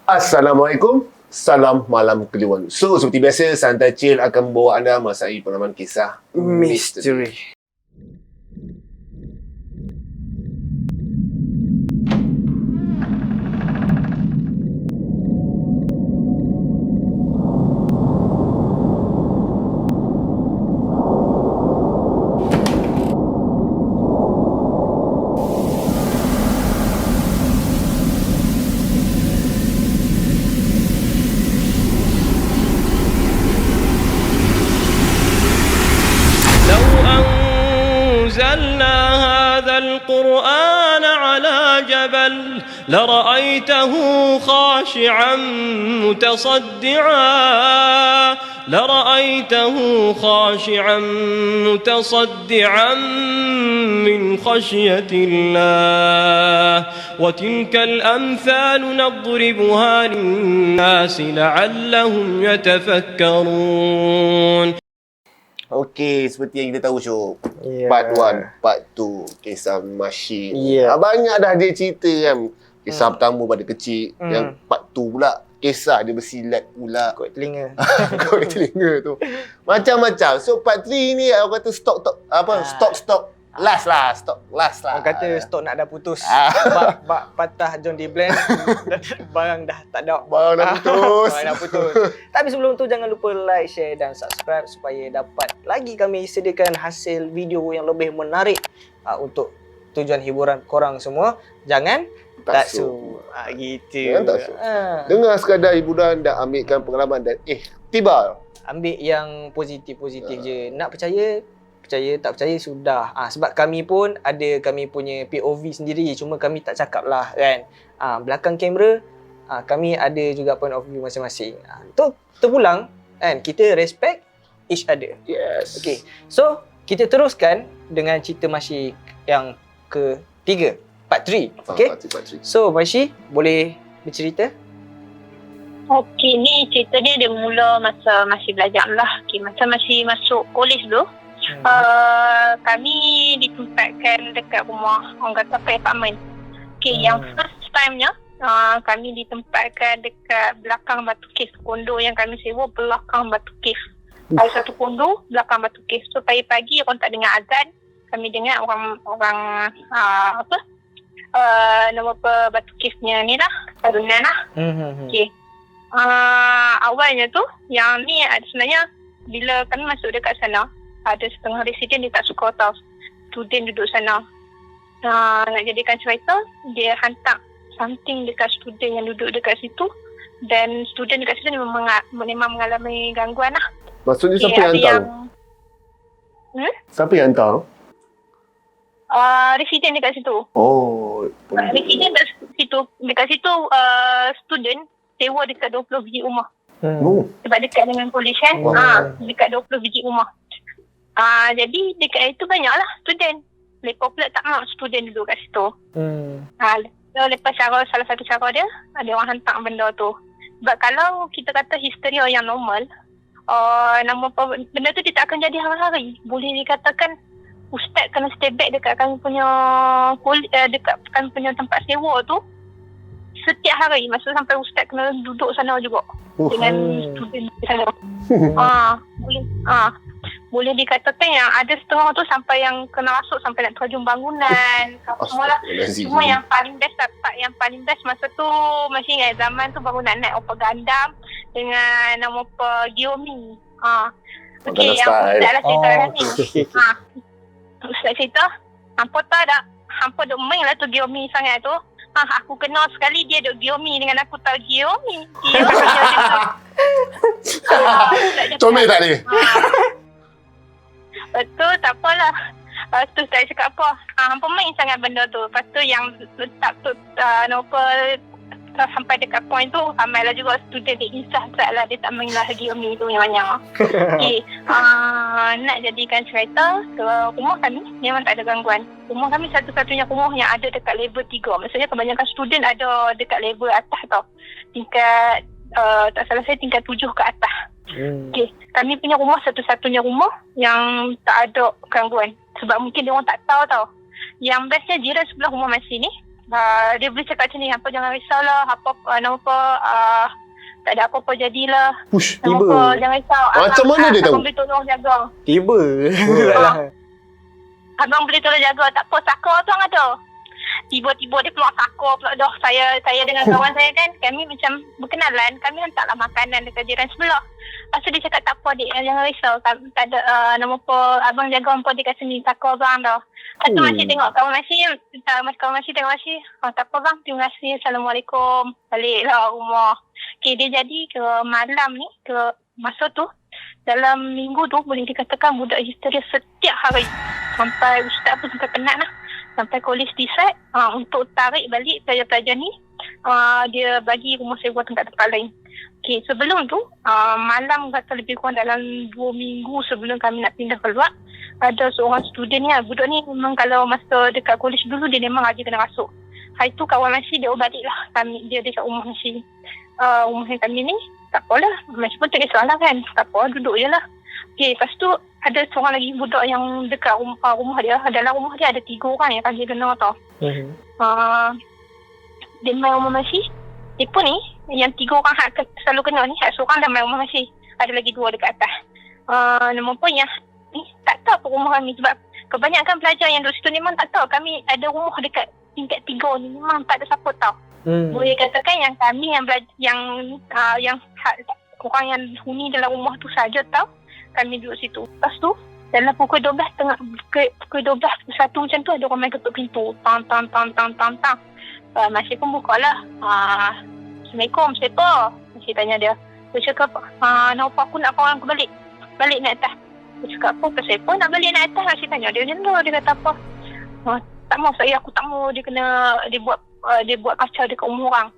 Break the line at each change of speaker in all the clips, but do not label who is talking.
Assalamualaikum. Salam malam kliwon. So, seperti biasa, Santai Chill akan membawa anda merasai pengalaman kisah misteri.
القرآن على جبل لرأيته خاشعا متصدعا من خشية الله وتلك الأمثال نضربها للناس لعلهم يتفكرون.
Okey, seperti yang kita tahu Syuk, part 1, part 2, kisah Mashi. Banyak dah dia cerita kan. Kisah pertama pada kecil, yang part 2 pula kisah dia bersilat pula.
Kot telinga.
Kot telinga tu. Macam-macam. So part 3 ni orang kata stok last lah.
Orang kata stok nak dah putus. Bak patah John D. Blend. Barang dah tak ada.
Barang dah putus.
Tapi sebelum tu jangan lupa like, share dan subscribe supaya dapat lagi kami sediakan hasil video yang lebih menarik untuk tujuan hiburan korang semua. Jangan taksu. Gitu.
Jangan taksu. Dengar sekadar hiburan dan ambilkan pengalaman dan iktibar.
Ambil yang positif-positif je. Nak percaya, tak percaya sudah. Sebab kami pun ada kami punya POV sendiri, cuma kami tak cakap lah kan. Belakang kamera kami ada juga point of view masing-masing. Tu terpulang kan, kita respect each other.
Yes.
Okay, so kita teruskan dengan cerita Mashi yang ketiga, part 3. Okay,
part 3.
So Mashi boleh bercerita?
Okey, ni ceritanya dia mula masa masih belajar lah. Okay, masa masih masuk kolej dulu. Kami ditempatkan dekat rumah orang kata apartment. Okay, yang first time-nya kami ditempatkan dekat belakang Batu Cave. Kondo yang kami sewa belakang Batu Cave. Ada satu kondo belakang Batu Cave. So pagi-pagi orang tak dengar azan, kami dengar orang nama apa Batu Cave-nya ni lah, bangunan lah. Okay. Awalnya tu yang ni sebenarnya bila kami masuk dekat sana, ada setengah residen dia tak suka tau student duduk sana. Nak jadikan cerita, dia hantar something dekat student yang duduk dekat situ, dan student dekat situ memang mengalami gangguan lah.
Maksudnya siapa yang hantar? Siapa yang hantar?
Residen dekat situ. Residen dekat situ student sewa dekat 20 biji rumah. Sebab dekat dengan kolej kan. Dekat 20 biji rumah. Jadi dekat itu banyaklah student. Lepas pula tak nak student duduk kat situ. So lepas salah satu cara dia, ada orang hantar benda tu. Sebab kalau kita kata histeria yang normal, benda tu dia tak akan jadi hari-hari. Boleh dikatakan ustaz kena stay back dekat kami punya dekat kami punya tempat sewa tu setiap hari. Masa sampai ustaz kena duduk sana juga dengan student sana. Boleh dikatakan yang ada setengah tu sampai yang kena masuk sampai nak terjun bangunan semualah. Cuma yang paling best masa tu masih ingat zaman tu baru nak naik Oppa Gundam dengan nama apa Gyomi. Okey, yang ustaz lah cerita ni. Ustaz cerita, hampa tahu tak, hampa duk main lah tu Gyomi sangat tu. Aku kenal sekali dia duk Gyomi dengan aku tahu Gyomi.
Comel tak ni?
Betul, tak apalah. Lepas tu tak cakap apa. Hampa main sangat benda tu. Lepas tu yang letak tu sampai dekat point tu, ramailah juga student dia insah lah. Dia tak main lah Gyomi tu yang banyak. Okay. Nak jadikan cerita, rumah kami memang tak ada gangguan. Rumah kami satu-satunya rumah yang ada dekat level 3. Maksudnya kebanyakan student ada dekat level atas tau. Tingkat, tak salah saya tingkat 7 ke atas. Okay. Kami punya rumah satu-satunya rumah yang tak ada gangguan. Sebab mungkin dia orang tak tahu tau. Yang bestnya jiran sebelah rumah Masih ni, Dia boleh cakap macam ni, apa jangan risaulah, tak ada apa-apa jadilah.
Push,
Nama
tiba.
apa, jangan risau.
Macam mana dia tahu?
Abang boleh tolong jaga.
Tiba.
Abang boleh tolong jaga. Tak apa, sakar tu orang ada. Tiba-tiba dia keluar sakar pula dah. Saya dengan kawan saya kan, kami macam berkenalan. Kami hantarlah makanan dekat jiran sebelah. Lepas tu dia cakap, tak apa dik, jangan risau. Tak ada nama apa, abang jaga apa dia kat sini. Sakar bang dah. Lepas tu masih tengok kawan masih tengok masih. Tak apa bang, terima kasih. Assalamualaikum. Baliklah rumah. Okay, dia jadi ke malam ni, ke masa tu, dalam minggu tu boleh dikatakan budak histeria setiap hari. Sampai ustaz pun sampai penat lah. Sampai polis decide untuk tarik balik pelajar-pelajar ni, dia bagi rumah sewa tempat lain. Okay, sebelum tu, malam kata lebih kurang dalam 2 minggu sebelum kami nak pindah keluar, ada seorang student ni, budak ni memang kalau masa dekat college dulu dia memang aja kena rasuk. Hari tu kawan Masih dia balik lah. Dia dekat rumah Masih. Rumah yang kami ni, tak apalah. Masih pun tak kisahlah kan. Tak apa, duduk je lah. Okay, lepas tu ada seorang lagi budak yang dekat rumah dia. Dalam rumah dia ada 3 orang yang kami kenal tau. Dia main rumah Masih. Dia pun ni, yang 3 orang selalu kenal ni, seorang dah main rumah Masih. Ada lagi 2 dekat atas. Nama pun yang ni, tak tahu apa rumah kami. Sebab kebanyakan pelajar yang duduk situ memang tak tahu kami ada rumah dekat tingkat 3 ni. Memang tak ada siapa tahu. Boleh katakan yang kami yang belajar, yang orang yang huni dalam rumah tu saja tahu kami duduk situ. Lepas tu dalam pukul 12 pukul 12 1 macam tu ada orang main ketuk pintu. Tang. Masih pun buka lah. Assalamualaikum, siapa? Masih tanya dia. Dia cakap, nampak aku nak kawan aku balik naik atas. Dia cakap apa? Siapa nak balik naik atas? Masih tanya dia macam tu. Dia kata apa? Tak mau saya, aku tak mau dia buat kacau dekat rumah orang.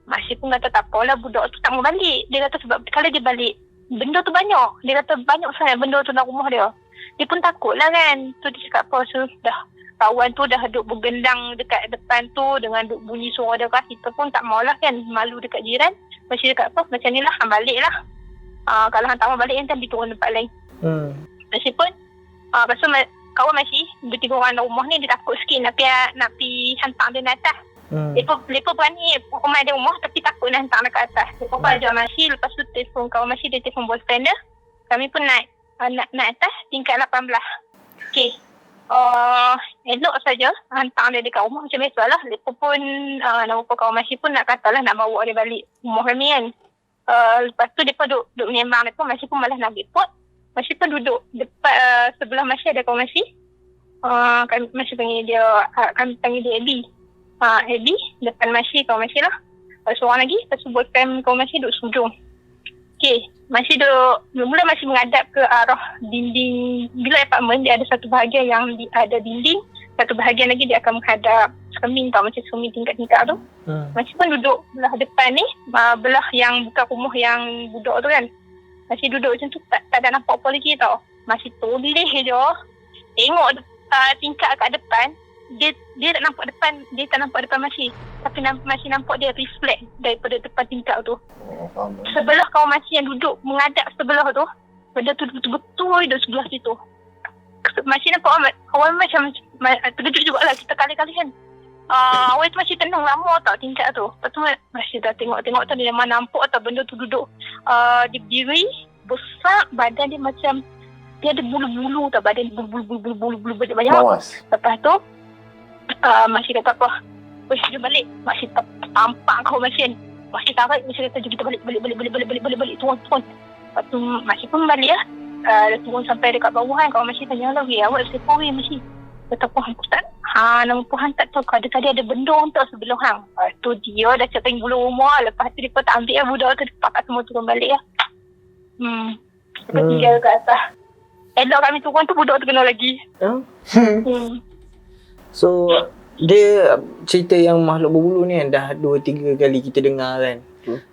Masih pun kata tak apalah, budak tu tak mau balik. Dia kata sebab kalau dia balik, benda tu banyak. Dia kata banyak sangat benda tu dalam rumah dia. Dia pun takut lah kan. Tu dia cakap apa, so dah kawan tu dah duduk bergendang dekat depan tu dengan duduk bunyi suara dia. Kita pun tak maulah kan, malu dekat jiran. Masih cakap apa, macam ni lah, balik lah. Kalau hang tak mau balik, nanti turun tempat lain. Masih pun, lepas tu kawan Masih, 2-3 orang dalam rumah ni, dia takut sikit nak pergi hantar dia naik atas. Mereka berani rumah dia rumah tapi takut nak hantar dekat atas. Mereka pun ajak Masih, lepas tu telefon kawan Masih, dia telefon boyfriend dia. Kami pun naik atas tingkat 18. Okay. Elok saja hantar dia dekat rumah macam biasa lah. Mereka pun nama kawan Masih pun nak katalah nak bawa dia balik rumah kami kan. Lepas tu mereka duduk menyembang. Mereka Masih pun malas nak ambil pot. Masih pun duduk depan sebelah Masih ada kawan Masih. Kami Masih panggil dia, kami panggil dia Abby. Abby depan Masih, kawan Masih lah. Seorang lagi, lepas tu boyfriend kawan Masih duduk sujung. Okay, Masih duduk, mula Masih menghadap ke arah dinding. Bila apartmen dia ada satu bahagian yang ada dinding, satu bahagian lagi dia akan menghadap cermin tau, macam cermin tingkat-tingkat tu. Masih pun duduk belah depan ni, belah yang bukan rumah yang budak tu kan. Masih duduk macam tu, tak ada nampak apa lagi tau. Masih toleh je. Tengok tingkat kat depan, dia tak nampak depan Masih. Tapi Masih nampak dia reflect daripada depan tingkat tu. Sebelah kawan Masih yang duduk menghadap sebelah tu, benda tu betul-betul duduk sebelah situ. Masih nampak kawan macam terkejut jugalah kita kali-kali kan. Awal tu Masih tenang lama tau tingkat tu. Lepas tu Masih dah tengok tu dia memang nampak tau benda tu duduk. Dia berdiri besar, badan dia macam dia ada bulu-bulu tau, badan bulu-bulu banyak. Lepas tu Masih kata apa? Jom balik. Masih tampak kau Masih Masih tarik, Masih kata jom kita balik turun. Lepas tu Masih pun balik lah. Dia turun sampai dekat bawah kan. Kawan Masih tanya lagi, awak siapa Masih? Kata apa hang tak? Nama Puhan tak tahu kalau tadi ada benda untuk sebelah hang. Tu dia dah cakap bulu rumah. Lepas tu dia pun tak ambil lah budak tu. Dia pakat semua turun balik lah. Seperti dia kat atas. Elok kami turun tu budak tu kena lagi. So
dia cerita yang makhluk berbulu ni kan dah 2-3 kali kita dengar kan.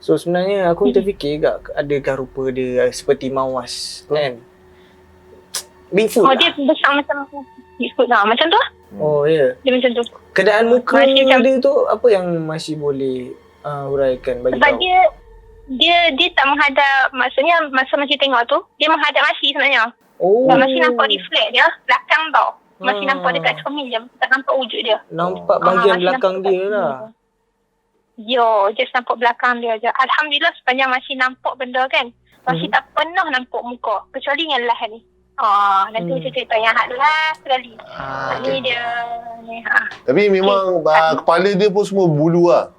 So sebenarnya aku terfikir agak adakah rupa dia seperti mawas kan. Bigfoot
dia besar macam Bigfoot lah. Macam tu lah.
Oh ya.
Dia macam tu.
Keadaan muka dia tu apa yang masih boleh huraikan bagi
sebab
tahu?
Dia tak menghadap, maksudnya masa Masih tengok tu dia menghadap Masih sebenarnya. Masih nampak reflect dia belakang tau. Masih nampak dekat cermin je. Tak nampak wujud dia.
Nampak bahagian belakang dia lah.
Just nampak belakang dia je. Alhamdulillah sepanjang masih nampak benda kan. Masih tak pernah nampak muka. Kecuali yang last ni. Nanti saya cerita yang last sekali. Ni dia. Ni,
Tapi memang kepala dia pun semua bulu lah.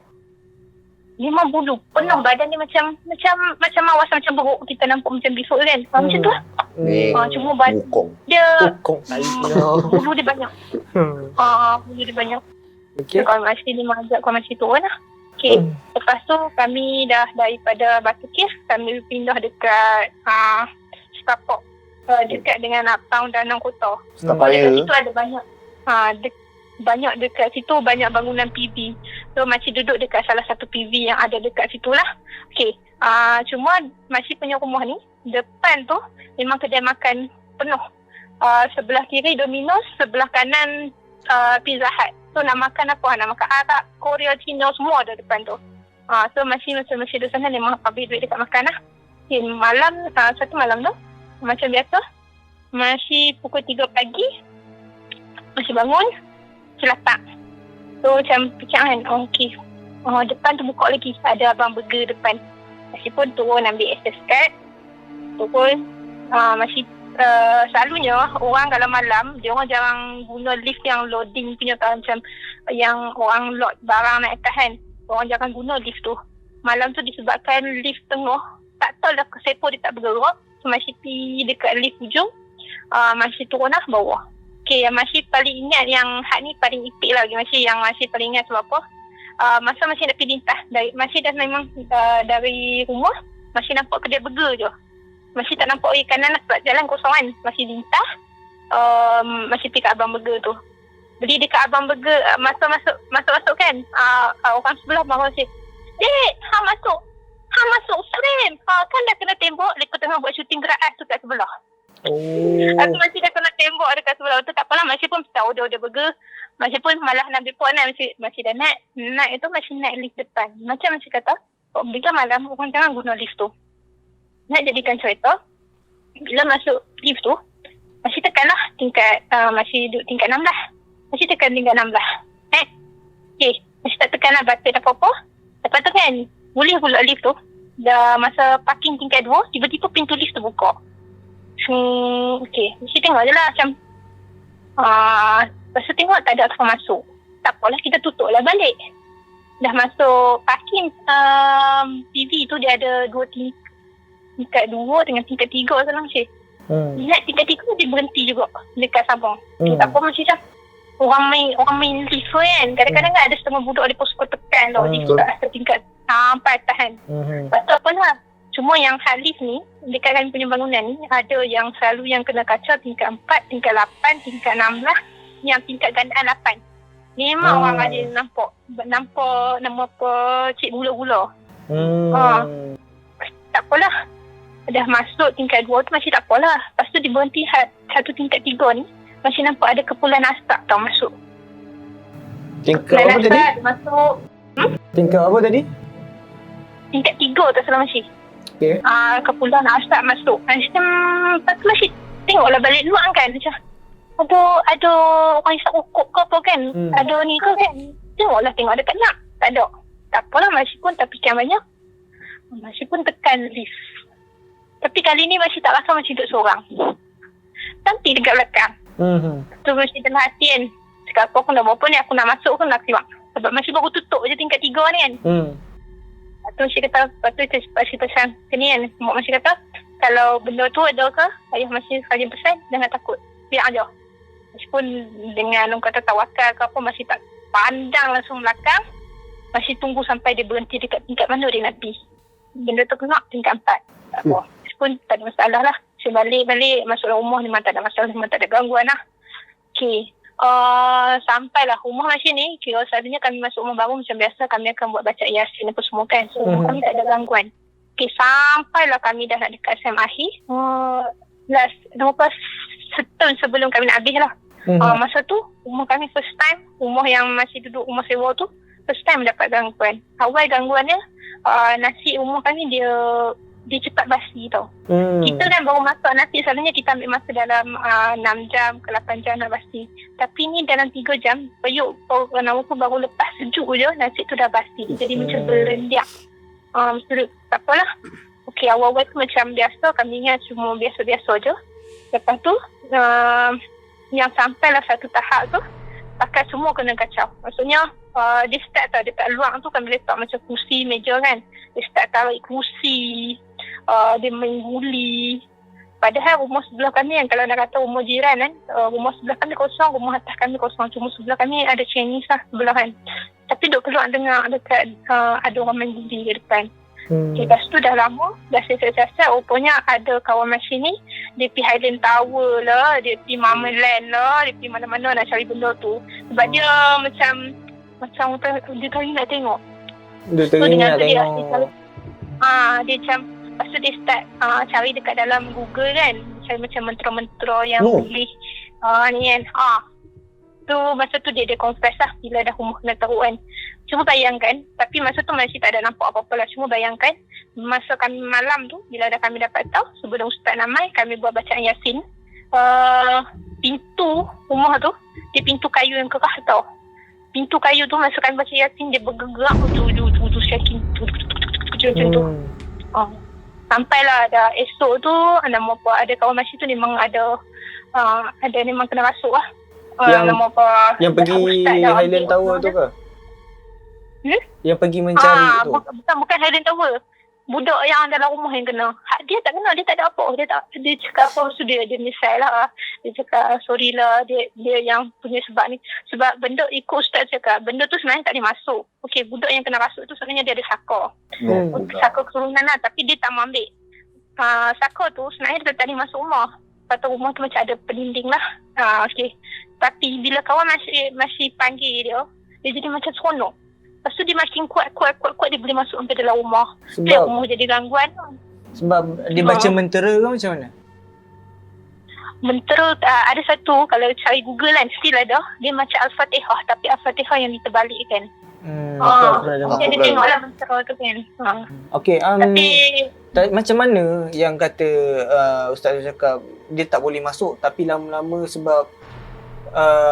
Memang bulu. Penuh badan dia macam awas macam beruk kita nampak macam besok kan. Macam tu lah. Cuma badan dia bulu dia banyak. Bulu dia banyak.
Okay.
Kalau masih dia mengajak kau masih turun lah. Okay. Lepas tu kami dah daripada Batu Cave, kami pindah dekat Setapak. Dekat dengan Uptown Danang Kota.
Setapak
Dekat situ ada banyak. Banyak dekat situ, banyak bangunan PV. So masih duduk dekat salah satu PV yang ada dekat situ lah. Okay. Cuma masih punya rumah ni, depan tu memang kedai makan penuh. Sebelah kiri Domino's, sebelah kanan Pizza Hut. So nak makan apa? Nak makan Arab, Korea, Cina, semua ada depan tu. So masih di sana memang habis duit dekat makan lah. Okay, malam, satu malam tu, macam biasa, masih pukul 3 pagi, masih bangun, selatak. So macam fikir kan, okay, depan tu buka lagi, ada abang burger depan. Masih pun turun ambil access card, turun, masih selalunya orang kalau malam dia orang jarang guna lift yang loading punya kan, macam yang orang load barang naik atas kan, orang jarang guna lift tu. Malam tu disebabkan lift tengah, tak tahu dah kesepo dia tak bergerak, so masih pergi dekat lift ujung, masih turun lah bawah. Okay, yang masih paling ingat yang hak ni paling ipik lah, masih paling ingat sebab apa, masa masih nak pergi lintas, masih dah memang dari rumah masih nampak kedai burger je. Masih tak nampak kiri kanan lah sebab jalan kosong kan. Masih lintas. Masih pergi kat abang burger tu. Beli dekat abang burger, masuk kan. Orang sebelah baru cakap, "Dek, masuk. Masuk frame. Kan dah kena tembok. Mereka tengah buat syuting gerak tu kat sebelah." Aku masih dah kena tembok dekat sebelah tu. Tak apalah, masih pun tahu dia burger. Masih pun malah nak ambil puan, masih dah naik. Naik itu masih naik lift depan. Macam cakap, bila malam orang jangan guna lift tu. Nak jadikan cerita, bila masuk lift tu, masih tekanlah tingkat, masih duduk tingkat 16. Masih tekan tingkat 16. Okay, masih tak tekan lah button apa-apa. Lepas tu kan, boleh pula lift tu. Dah masa parking tingkat 2, tiba-tiba pintu lift tu buka. Okay, mesti tengok je lah macam, lepas tu tengok tak ada orang masuk. Tak apalah, kita tutup lah balik. Dah masuk parking, PV tu dia ada 2 tingkat 2 dengan tingkat 3 salah macam. Lihat tingkat 3 dia berhenti juga dekat Sabang. Tak apa macam orang main lift kan. Kadang-kadang ada setengah budak dia pun suka tekan tau. Dia suka atas tingkat sampai atas kan. Lepas tu apalah. Cuma yang hal lift ni, dekat kami punya bangunan ni, ada yang selalu yang kena kaca tingkat 4, tingkat 8, tingkat 16, yang tingkat gandaan 8. Memang orang ada nampak nama apa Cik Gula-Gula. Tak apalah. Dah masuk tingkat 2 tu masih tak apalah. Lepas tu dia berhenti satu tingkat 3 ni. Masih nampak ada kepulan asap tau masuk.
Tingkat apa tadi?
Masuk.
Tingkat apa tadi?
Tingkat 3 tak salah masih.
Okay.
Kepulan asap masuk. Macam, lepas tu masih tengoklah balik luar kan. Macam, ada orang isap rokok ke apa kan. Ada ni ke kan. Tengok dekat nak. Tak ada. Tak apalah, masih pun tak fikir banyak. Masih pun tekan lift. Tapi kali ni masih tak rasa macam duduk seorang. Nanti dekat belakang. Tu masih dalam hati kan. Cakap aku nak buat apa ni, aku nak masuk ke nak keluar. Sebab masih baru tutup je tingkat 3 ni kan. Lepas tu masih kata, masih pesan ke ni kan. Mak masih kata, kalau benda tu ada ke, ayah masih sekali pesan, jangan takut. Biar aja. Meskipun dengan orang kata tawakal ke apa, masih tak pandang langsung belakang. Masih tunggu sampai dia berhenti dekat tingkat mana dia nak pergi. Benda tu kena tingkat 4. Tak apa. Pun tak ada masalah lah. Saya balik masuk rumah memang tak ada masalah, memang tak ada gangguan lah. Okay. Sampailah rumah macam ni, kira selalunya kami masuk rumah baru macam biasa, kami akan buat baca Yasin apa semua kan. So kami tak ada gangguan. Okay, sampailah kami dah nak dekat SEM akhir. Lepas setahun sebelum kami nak habis lah. Masa tu, rumah kami first time, rumah yang masih duduk rumah sewa tu, first time dapat gangguan. Awal gangguannya, nasi rumah kami dia dia cepat basi tau. Kita kan baru masak nasi, selalunya kita ambil masa dalam 6 jam ke 8 jam nak basi. Tapi ni dalam 3 jam, periuk baru lepas sejuk je, nasi tu dah basi. Jadi macam berendiak. Tak apalah. Okey, awal-awal tu macam biasa, kami ingat cuma biasa-biasa je. Lepas tu, yang sampailah satu tahap tu, pakai semua kena kacau. Maksudnya, dia start tau, dekat luar tu kami letak macam kursi, meja kan. Dia start tarik kursi, dia main guli. Padahal rumah sebelah kami kan, kalau nak kata rumah jiran kan, rumah sebelah kami kosong, rumah atas kami kosong. Cuma sebelah kami ada Chinese lah sebelah kan. Tapi duk keluar dengar dekat ada orang main guli ke depan. Lepas tu dah lama, dah siasat-siasat, rupanya ada kawan Masih ni, dia pergi Highland Tower lah, dia pergi Mamaland lah, dia pergi mana-mana nak cari benda tu. Sebab dia macam dia tahu nak tengok.
Dia teringat tengok.
Dia macam, lepas tu dia start cari dekat dalam Google kan, cari macam mentera-mentera yang boleh ni kan. Tu masa tu dia confess lah bila dah umur kena teruk kan. Cuma bayangkan, tapi masa tu masih tak ada nampak apa-apa lah. Cuma bayangkan, masa kami malam tu, bila dah kami dapat tahu, sebelum Ustaz Namai, kami buat bacaan Yasin. Pintu rumah tu, dia pintu kayu yang kerah tau. Pintu kayu tu, masa kami baca Yasin, dia bergerak tu shaking. Macam tu. Sampailah dah esok tu, ada kawan Masih tu memang ada memang kena rasuk lah.
Yang pergi Highland Tower tu ke? Yang pergi mencari tu?
Bukan Highland Tower. Budak yang dalam rumah yang kena. Dia tak kena, dia tak ada apa. Dia cakap apa, so dia menyesal lah. Dia cakap sorry lah, dia yang punya sebab ni. Sebab benda ikut Ustaz cakap, benda tu sebenarnya tak boleh masuk. Okey, budak yang kena rasuk tu sebenarnya dia ada saka. Saka keturunan lah, tapi dia tak mau ambil. Saka tu sebenarnya dia tak boleh masuk rumah. Lepas rumah tu macam ada pendinding lah. Okey. Tapi bila kawan masih panggil dia jadi macam seronok. Lepas tu dia makin kuat dia boleh masuk sampai dalam rumah. Sebab rumah jadi gangguan. Sebab
dia baca mentera ke macam mana?
Mentera ada satu, kalau cari Google kan still ada. Dia macam Al-Fatihah, tapi Al-Fatihah yang diterbalikkan. Dia tengoklah mentera tu kan.
Okey, macam mana yang kata Ustaz cakap dia tak boleh masuk tapi lama-lama sebab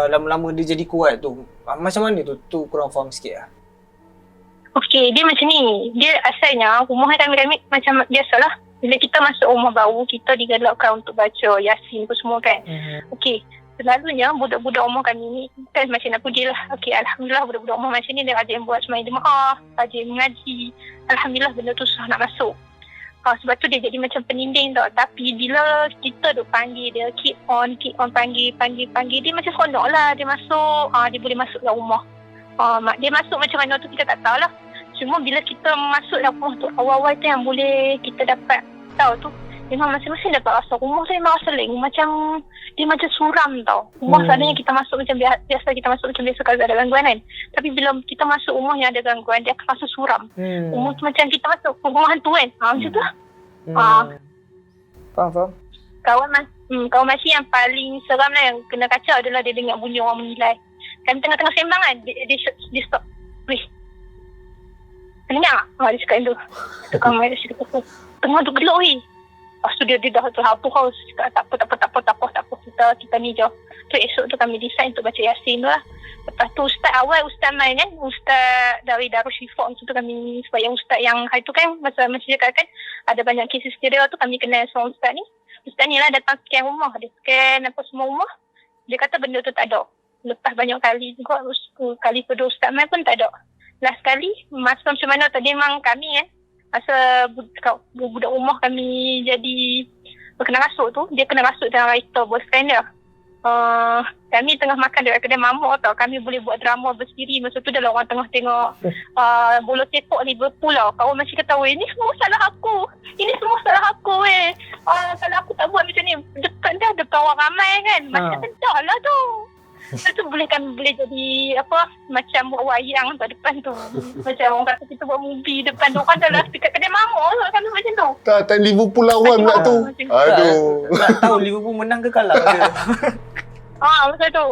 lama-lama dia jadi kuat tu. Macam mana tu? Tu kurang faham sikit lah.
Okey, dia macam ni. Dia asalnya rumah kami macam biasalah. Bila kita masuk rumah baru, kita digalakkan untuk baca Yasin tu semua kan. Okey, selalunya budak-budak rumah kami ni kan macam nak puji lah. Okey, alhamdulillah budak-budak rumah macam ni dia rajin buat sembahyang jemaah, rajin mengaji. Alhamdulillah benda tu susah nak masuk. Sebab tu dia jadi macam peninding tau. Tapi bila kita duk panggil dia, keep on panggil, dia macam seronok lah. Dia masuk, dia boleh masuk dalam rumah. Dia masuk macam mana tu kita tak tahu lah. Cuma bila kita masuk dalam rumah tu, awal-awal tu yang boleh kita dapat tahu tu, memang masing-masing dapat rasa rumah tu memang rasa lain. Macam, dia macam suram tau. Rumah selalunya kita masuk macam biasa, kita masuk macam biasa kalau ada gangguan kan. Tapi bila kita masuk rumah yang ada gangguan, dia akan rasa suram. Rumah tu macam kita masuk rumah hantu kan. Macam tu lah.
Faham.
Kawan Masih yang paling seram lah yang kena kacau adalah dia dengar bunyi orang menilai. Kami tengah-tengah sembang kan, dia stop. Weh, dengar tak? Dia cakap tu. Kawan Masih cakap tu. Tengah tu gelap weh. Lepas tu dia dah terhapu haus. Cakap tak apa. Kita ni je. Tu esok tu kami design untuk baca Yasin tu lah. Lepas tu Ustaz main kan. Ustaz dari Darul Shifa tu kami, sebab yang Ustaz yang hari tu kan, masa cakap kan, ada banyak kes hysteria tu kami kenal sama Ustaz ni. Ustaz ni lah datang scan rumah. Dia scan apa semua rumah. Dia kata benda tu tak ada. Lepas banyak kali juga, kali kedua Ustaz main pun tak ada. Last kali, masa macam mana tadi memang kami kan, masa budak rumah kami jadi kena rasuk tu, dia kena rasuk dalam writer boyfriend dia. Kami tengah makan dekat kedai mamak tau, kami boleh buat drama bersendiri. Masa tu dalam orang tengah tengok bola sepak Liverpool tau. Kawan masih ketawa, ini semua salah aku. Kalau aku tak buat macam ni, dekat orang ramai kan. Macam dah lah tu. Lepas tu boleh jadi apa, macam buat wayang tu depan tu. Macam orang kata kita buat movie depan tu. Orang dah lah dekat kedai mamak tu kan macam tu.
Tak Liverpool lawan pula tu. Aduh.
Tak tahu Liverpool menang ke kalah ke.
Macam tu.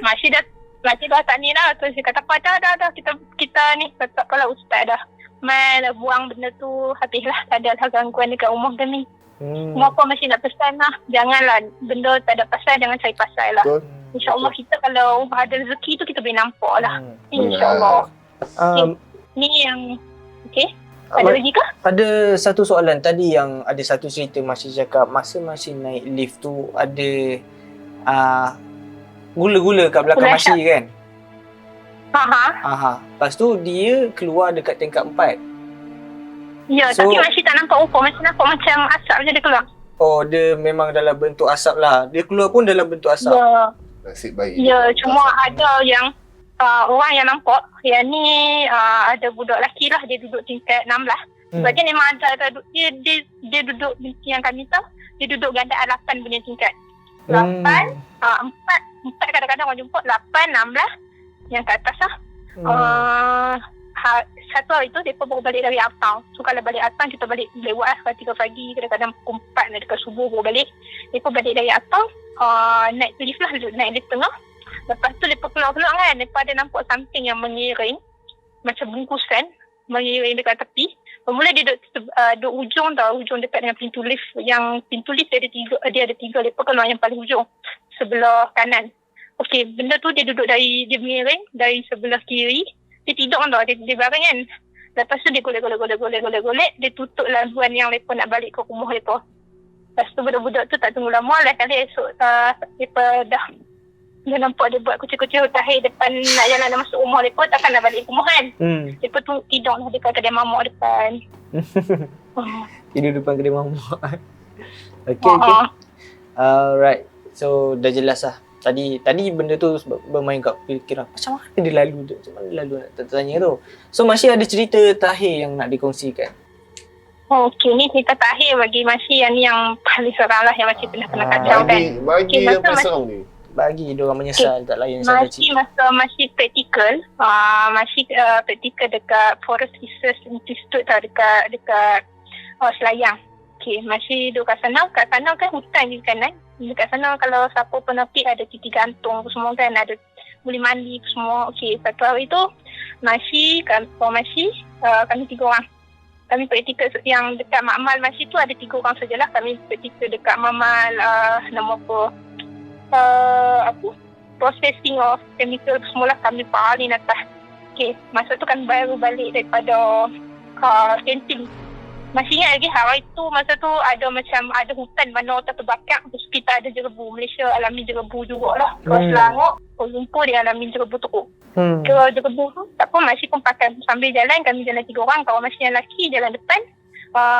Makcik dah tak ni lah. Terus dia kata dah kita ni. Kata kalau Ustaz dah main buang benda tu, habislah tak ada lah gangguan dekat rumah kami. Rumah pun masih nak pesan lah, janganlah benda tak ada pasal, jangan cari pasal lah.
Betul.
InsyaAllah kita kalau ada rezeki tu kita boleh nampak lah. InsyaAllah. Ni yang ada lagi ke?
Ada satu soalan tadi yang ada satu cerita Masih cakap masa Masih naik lift tu ada gula-gula kat belakang Masih kan? Lepas tu dia keluar dekat tingkat 4.
Ya, tapi Masih tak nampak rupa, Masih nampak macam asap je dia keluar.
Oh, dia memang dalam bentuk asap lah. Dia keluar pun dalam bentuk asap.
Ya.
Nasib baik.
Ya, cuma ada yang orang yang nampak, yang ni ada budak lelaki lah, dia duduk tingkat 16. Sebab dia memang ada dia duduk yang kami tahu, dia duduk gandaan 8 punya tingkat. 8, 4 kadang-kadang orang jumpa, 8, 16 yang kat atas lah. Satu hari tu, mereka baru balik dari Atang. So kalau balik Atang, kita balik lewat lah, 3 pagi, kadang-kadang pukul 4 dekat subuh baru balik. Mereka balik dari Atang, naik lift lah, naik lift tengah. Lepas tu mereka keluar-keluar kan, mereka ada nampak something yang mengiring, macam bungkusan, mengiring dekat tepi. Bermula dia duduk ujung tau, ujung dekat dengan pintu lift. Yang pintu lift dia ada tiga, mereka keluar yang paling ujung, sebelah kanan. Okey, benda tu dia duduk dia mengiring dari sebelah kiri. Dia tidur tau, dia baring kan. Lepas tu dia golek, dia tutup laluan yang mereka nak balik ke rumah mereka. Lepas tu budak-budak tu tak tunggu lama lah, kali esok mereka dia nampak dia buat kucing-kucing tahir depan nak jalan nak masuk rumah mereka, takkan nak balik rumah kan. Mereka tu tidur lah dekat kedai mamak depan.
Tidur depan kedai mamak. Okay. Alright. So dah jelas lah. Tadi benda tu bermain kat fikiran. Macam mana dia lalu tu? Macam mana lalu nak tanya tu? So Masih ada cerita tahir yang nak dikongsikan?
Okey, ni cerita tahir bagi Masih yang paling seram lah, yang Masih pernah kacau kan.
Bagi yang paling seram ni.
Bagi diorang menyesal tak layan satu cerita.
Masih praktikal. Masih praktikal dekat Forest Research Institute tau, dekat Selayang. Okey, Masih duduk kat sana. Kat sana kan hutan di kanan. Dekat sana kalau siapa pernah pergi ada titik gantung semua kan, ada boleh mandi semua. Okey, satu hari tu Masih kami 3 orang. Kami praktikal yang dekat Makmal Masih tu ada 3 orang sajalah. Kami praktikal dekat Makmal nama apa? Processing of chemical semula kami paling atas. Okey, masa tu kan baru balik daripada camping. Masih ingat lagi hari tu, masa tu ada hutan mana orang terbakar. Terus kita ada jerebu. Malaysia alami jerebu jugalah. Kalau Selangor, Kuala Lumpur dia alami jerebu teruk. Kalau jerebu tu, tak apa Masih pun pakai. Sambil jalan, kami jalan 3 orang. Kawan Masih yang lelaki jalan depan.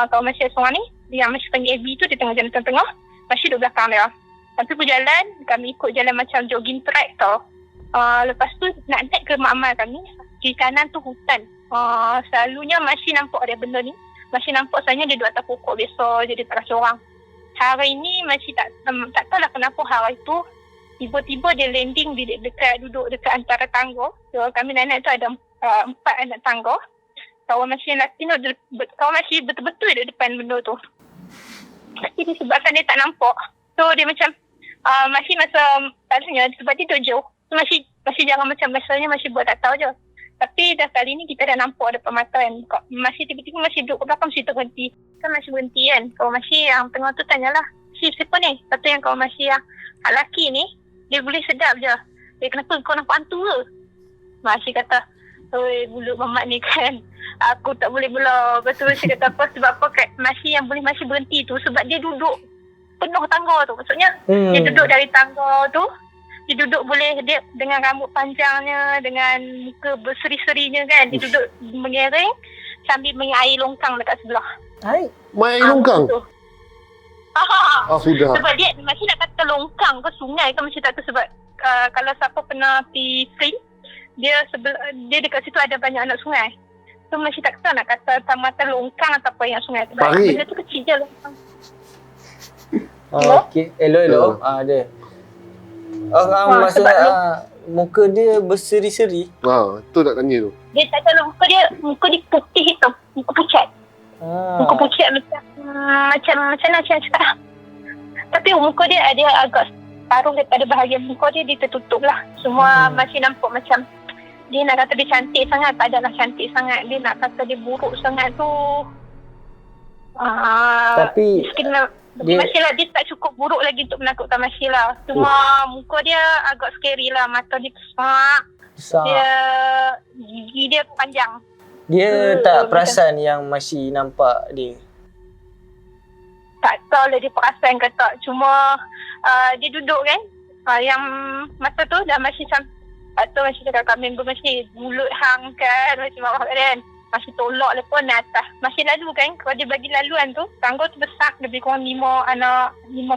Kawan Masih seorang ni, yang Masih panggil AB tu, dia tengah jalan tengah. Masih duduk belakang dia. Lepas tu berjalan, kami ikut jalan macam jogging track tau. Lepas tu nak naik ke makmal kami, kiri kanan tu hutan. Selalunya Masih nampak ada benda ni. Masih nampak sebenarnya dia duduk atas pokok biasa je, dia tak rasa orang. Hari ni Masih tak tahu lah kenapa hari tu tiba-tiba dia landing duduk dekat antara tangga. So kami naik tu ada 4 anak tangga. Kawan Masih yang lelaki tu, kawan Masih betul-betul di depan benda tu. Tapi disebabkan dia tak nampak, so dia macam Masih masa pastinya sebab dia duduk jauh. So Masih jangan macam biasanya Masih buat tak tahu je. Tapi dah kali ni kita dah nampak depan mata kan. Masih tiba-tiba Masih duduk ke belakang, Masih terhenti. Kan Masih berhenti kan. Kalau Masih yang tengah tu tanyalah, siapa ni? Satu yang kalau Masih yang lelaki ni, dia boleh sedap je. Dia kenapa kau nampak hantu ke? Masih kata, oi bulu mamat ni kan, aku tak boleh belah. Lepas tu Masih kata apa, sebab apa kat Masih yang boleh Masih berhenti tu, sebab dia duduk penuh tangga tu. Maksudnya dia duduk dari tangga tu, dia duduk boleh dia dengan rambut panjangnya, dengan muka berseri-serinya kan, dia duduk mengiring sambil mengair longkang dekat sebelah.
Main longkang? Sudah.
Sebab dia Masih nak kata longkang ke sungai ke Masih tak tahu. Sebab kalau siapa pernah pergi film, dia dekat situ ada banyak anak sungai. So Masih tak tahu nak kata tamatan longkang atau apa yang sungai. Sebab benda tu kecil je longkang.
Okay. Hello. Ada. Maksud muka dia berseri-seri.
Tu nak tanya tu.
Dia tak tahu muka dia putih hitam, muka pucat. Muka pucat macam mana cakap. Tapi muka dia agak paruh daripada bahagian muka dia tertutup lah. Semua Masih nampak macam dia nak kata dia cantik sangat, tak adalah cantik sangat. Dia nak kata dia buruk sangat tu.
Tapi
Masihlah dia tak cukup buruk lagi untuk menakutkan Masihlah. Cuma muka dia agak scary lah. Mata dia besar. Dia gigi dia panjang.
Dia tak perasan yang masih nampak dia?
Tak tahu lah dia perasan ke tak. Cuma dia duduk kan. Yang masa tu dah masih atau masih cakap kat member masih mulut hang kan. Masih marah kan. Masih tolak lah pun atas. Masih lalu kan. Kalau dia bagi laluan tu, tangga tu besar. Lebih kurang 5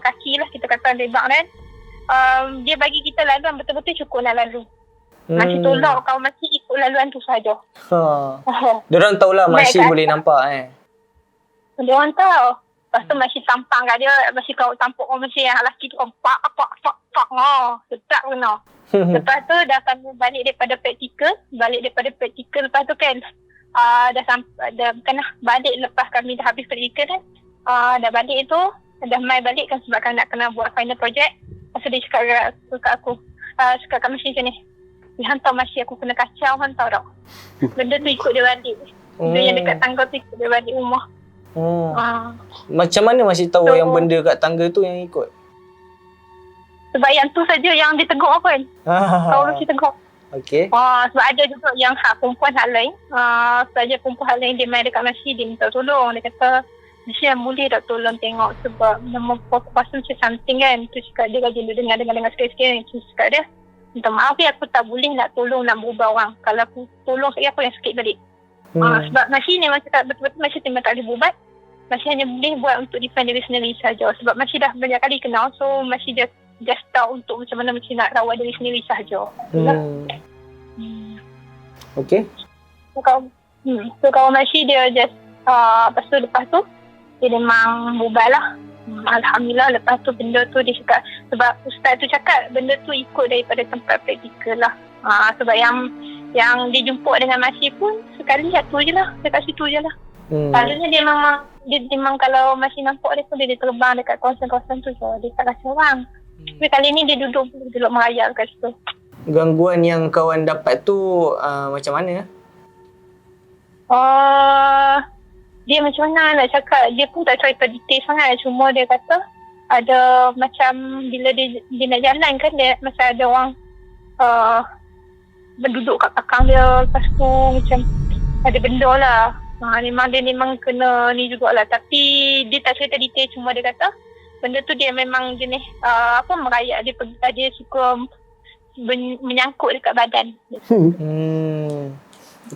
kaki lah kita kata lebar kan. Dia bagi kita laluan betul-betul cukup nak lalu. Masih tolak kalau masih ikut laluan tu saja.
Diorang tahulah masih boleh nampak
Diorang tahu. Lepas tu masih tampang kat dia. Masih kau tampuk orang masih yang lelaki tu. Pak. Sedap kena. Lepas tu dah kami balik daripada praktikal. Lepas tu kan. Dah balik lepas kami dah habis praktikal kan. Dah balik tu. Dah mai balik kan sebab kami nak kena buat final project. Lepas tu dia cakap kat aku. Cakap kat mesin macam ni. Dia hantar masih aku kena kacau, hantar tak. Benda tu ikut dia balik. Benda yang dekat tangga tu ikut dia balik rumah.
Macam mana masih tahu yang benda kat tangga tu yang ikut?
Sebab yang tu saja yang ditegur apa kan. Tahu masih tegur.
Okey.
Sebab ada juga yang perempuan hak lain. Saja perempuan hak lain dia main dekat masjid, dia minta tolong. Dia kata, Masya boleh tak tolong tengok sebab nama kuasa macam something kan. Tu cakap dia gaji dia dengar sekali-sekali. Tu cakap dia, minta maaf ya aku tak boleh nak tolong nak berubah orang. Kalau aku tolong sekali aku yang sakit balik. Sebab Masih ni macam tak betul-betul Masih memang tak boleh berubat. Masih hanya boleh buat untuk defend diri sendiri saja. Sebab Masih dah banyak kali kenal. So Masih just tahu untuk macam mana Masih nak rawat diri sendiri saja.
Okay.
So kalau Masih dia just lepas tu dia memang berubah lah. Alhamdulillah lepas tu benda tu dia cakap sebab ustaz tu cakap benda tu ikut daripada tempat praktikal lah. Sebab yang dia jumpa dengan Masih pun sekali satu je lah, dekat situ je lah. Selalunya dia memang kalau Masih nampak dia pun dia terbang dekat kawasan-kawasan tu je, dia tak rasa orang. Tapi kali ni dia duduk merayap kat situ.
Gangguan yang kawan dapat tu macam mana?
Dia macam mana nak cakap, dia pun tak cerita detail sangat. Cuma dia kata ada macam bila dia nak jalan kan, dia macam ada orang berduduk kat belakang dia. Lepas tu macam ada benda lah. Dia memang kena ni jugalah. Tapi dia tak cerita detail. Cuma dia kata benda tu dia memang jenis merayap. Dia suka menyangkut dekat badan.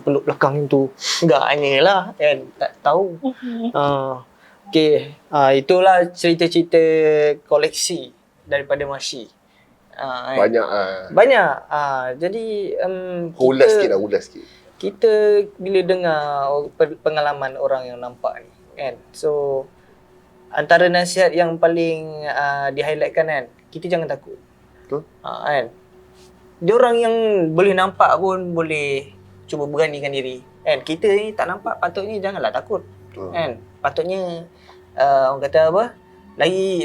Peluk belakang tu agaknya lah kan, tak tahu. Okay, itulah cerita-cerita koleksi daripada Masih. Banyak. Jadi
ulas sikit.
Kita bila dengar pengalaman orang yang nampak ni kan, so antara nasihat yang paling di-highlightkan kan, kita jangan takut.
Betul.
Kan, dia orang yang boleh nampak pun boleh cuba beranikan diri kan. Kita ni tak nampak, patutnya janganlah takut kan. Patutnya orang kata apa,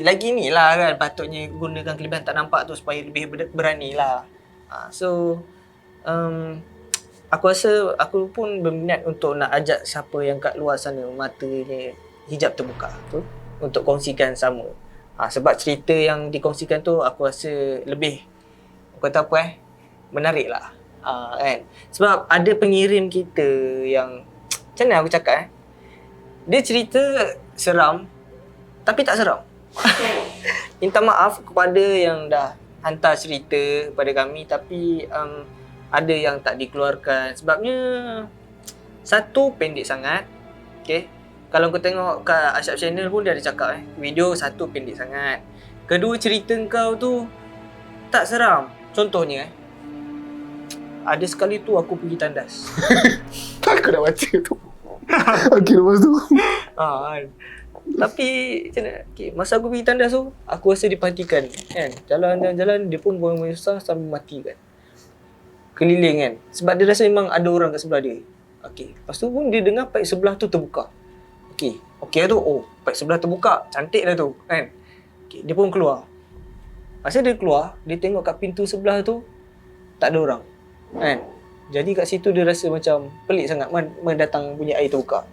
lagi ni lah kan, patutnya gunakan kelebihan tak nampak tu supaya lebih berani lah. So aku rasa aku pun berminat untuk nak ajak siapa yang kat luar sana matanya hijab terbuka tu untuk kongsikan sama. Sebab cerita yang dikongsikan tu aku rasa lebih, aku kata apa menarik lah. Kan? Sebab ada pengirim kita yang macam mana aku cakap dia cerita seram tapi tak seram. Minta maaf kepada yang dah hantar cerita kepada kami tapi ada yang tak dikeluarkan sebabnya satu pendek sangat. Okay, kalau kau tengok kat Asyab channel pun dia ada cakap video satu pendek sangat. Kedua, cerita kau tu tak seram. Contohnya ada sekali tu aku pergi tandas.
Tak, aku nak baca tu. Okey, lepas tu.
Tapi macam mana? Okay, masa aku pergi tandas tu, aku rasa diperhatikan kan. Jalan dia pun buang susah sambil mati kan. Keliling kan. Sebab dia rasa memang ada orang kat sebelah dia. Okey, lepas tu pun dia dengar paip sebelah tu terbuka. Okey lah tu. Paip sebelah terbuka. Cantik dah tu kan. Okay, dia pun keluar. Masa dia keluar, dia tengok kat pintu sebelah tu tak ada orang. Kan? Jadi kat situ dia rasa macam pelik sangat mendatang punya air terbuka.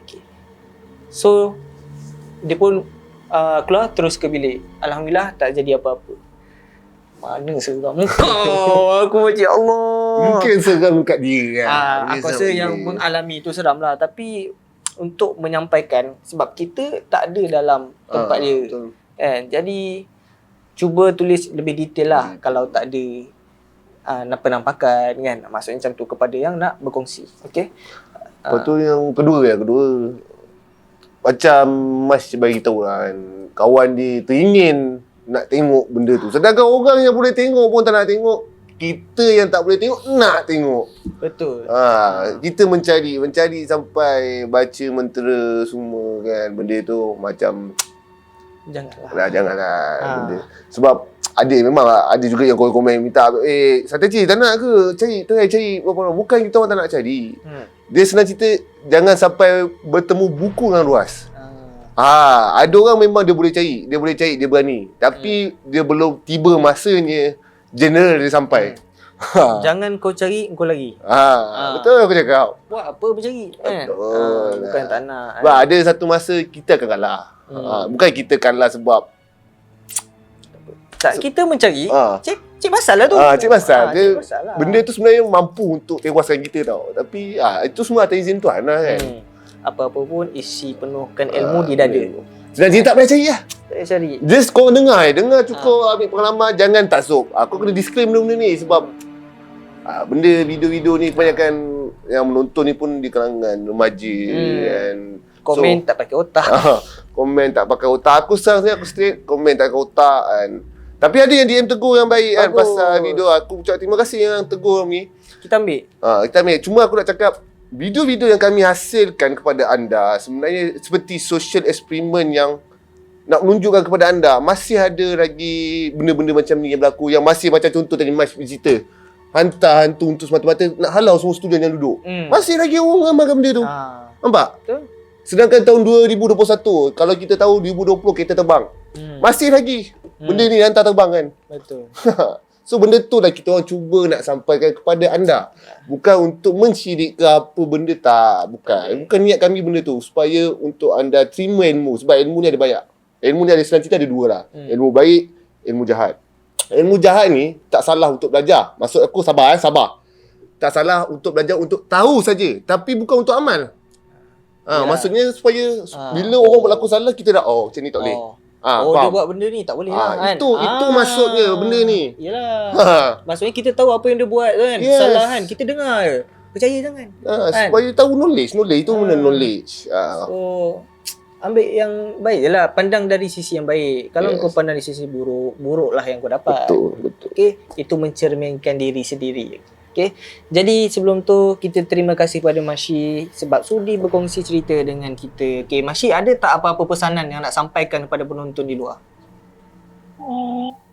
Okay. So dia pun keluar terus ke bilik. Alhamdulillah tak jadi apa-apa. Mana seram kau? Aku macam Allah.
Mungkin seram kat dia kan.
Aku rasa yang mengalami tu seram lah. Tapi untuk menyampaikan, sebab kita tak ada dalam tempat dia.
Betul.
Jadi cuba tulis lebih detail lah kalau tak ada penampakan kan. Maksudnya macam tu kepada yang nak berkongsi. Okay.
Lepas tu yang kedua, macam Mas bagi tahu lah kan, kawan dia teringin nak tengok benda tu. Sedangkan orang yang boleh tengok pun tak nak tengok. Kita yang tak boleh tengok nak tengok.
Betul.
Kita mencari sampai baca mentera semua kan. Benda tu macam janganlah benda. Sebab memang ada juga yang komen minta strategi tak nak ke? Cari bukan kita orang tak nak cari. Dia senang cerita jangan sampai bertemu buku dengan luas. Ada orang memang dia boleh cari, dia berani. Tapi dia belum tiba masanya general dia sampai.
Jangan kau cari kau lagi.
Betul aku cakap.
Buat apa bercari kan? Bukan tak nak.
Sebab ada satu masa kita akan kalah. Bukan kita kalah sebab
kita mencari cik pasal lah tu.
Cik pasal. Dia,
pasal lah.
Benda tu sebenarnya mampu untuk tewaskan kita tau. Tapi itu semua atas izin Tuhan lah kan.
Apa-apa pun isi penuhkan ilmu di dada.
Sedang dia tak payah cari lah.
Tak payah cari.
Just kau dengar cukup ambil pengalaman, jangan taksub. Aku kena disclaim benda ni sebab video-video ni kebanyakan yang menonton ni pun di kalangan remaja kan.
Komen tak pakai otak.
Komen tak pakai otak. Aku straight komen tak pakai otak kan. Tapi ada yang DM tegur yang baik kan pasal video. Aku ucap terima kasih yang tegur ni.
Kita ambil.
Kita ambil. Cuma aku nak cakap video-video yang kami hasilkan kepada anda sebenarnya seperti social eksperimen yang nak menunjukkan kepada anda masih ada lagi benda-benda macam ni yang berlaku, yang masih macam contoh tadi Mas cerita hantar hantu untuk semata-mata nak halau semua student yang duduk. Masih lagi orang amalkan benda tu. Nampak? Betul. Sedangkan tahun 2021, kalau kita tahu 2020 kereta terbang. Masih lagi benda ni hantar terbang kan. Betul. So benda tu lah kita orang cuba nak sampaikan kepada anda. Bukan untuk mensyirik ke apa benda, tak. Bukan niat kami benda tu. Supaya untuk anda terima ilmu. Sebab ilmu ni ada banyak. Ilmu ni ada senang cerita ada dua lah. Ilmu baik, ilmu jahat. Ilmu jahat ni tak salah untuk belajar. Maksud aku sabar. Tak salah untuk belajar untuk tahu saja. Tapi bukan untuk amal. Maksudnya supaya bila orang berlaku salah kita dah macam ni tak boleh.
Dia buat benda ni tak boleh lah kan.
Itu maksudnya benda ni.
Yalah. Maksudnya kita tahu apa yang dia buat kan. Salah kan. Kita dengar je. Percaya jangan.
Supaya tahu knowledge. Knowledge itu benda knowledge.
So ambil yang baik je lah. Pandang dari sisi yang baik. Kalau kau pandang dari sisi buruk, buruk lah yang kau dapat.
Betul.
Okay. Itu mencerminkan diri sendiri. Okay. Jadi sebelum tu kita terima kasih kepada Masyi sebab sudi berkongsi cerita dengan kita. Okay, Masyi ada tak apa-apa pesanan yang nak sampaikan kepada penonton di luar?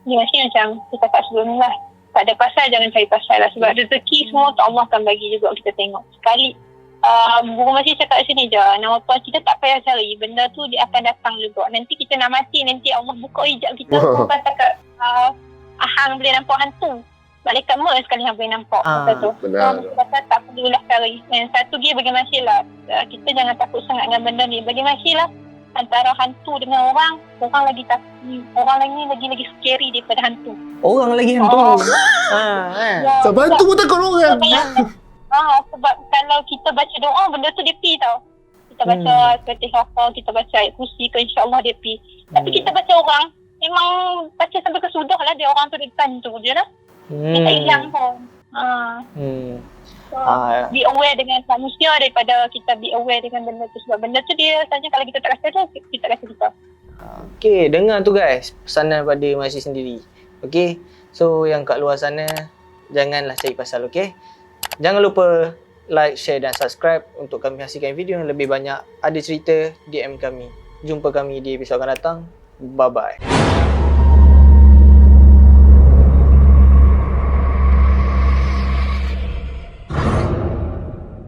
Masyi macam kita cakap sebelum ni lah. Tak ada pasal jangan cari pasal lah. Sebab rezeki semua tu Allah akan bagi juga kita tengok. Sekali Guru Masyi cakap sini je, nama Tuhan kita tak payah cari. Benda tu dia akan datang juga. Nanti kita nak mati, nanti Allah buka hijab kita. Bukan cakap hang boleh nampak hantu. Malaikat mer sekali yang boleh nampak. Masa tu.
Benar.
Tak perlulah cari. Dan satu dia bagi Masyi lah. Kita jangan takut sangat dengan benda ni. Bagi Masyi lah, antara hantu dengan orang lagi lagi scary daripada hantu.
Orang lagi hantu.
Sebab hantu pun takut orang.
Sebab kalau kita baca doa, benda tu dia pergi tau. Kita baca Fatihah, kita baca ayat kursi ke, insyaAllah dia pergi. Tapi kita baca orang, memang baca sampai kesudah lah dia orang tu depan tu je lah. Dia tak hilang pun. Be aware dengan manusia daripada kita be aware dengan benda tu. Sebab benda tu dia sebenarnya kalau kita tak rasa tu, kita rasa kita.
Okay, dengar tu guys, pesanan pada Masyi sendiri. Okay, so yang kat luar sana, janganlah cari pasal, okay? Jangan lupa like, share dan subscribe untuk kami hasilkan video yang lebih banyak. Ada cerita, DM kami. Jumpa kami di episod akan datang. Bye-bye.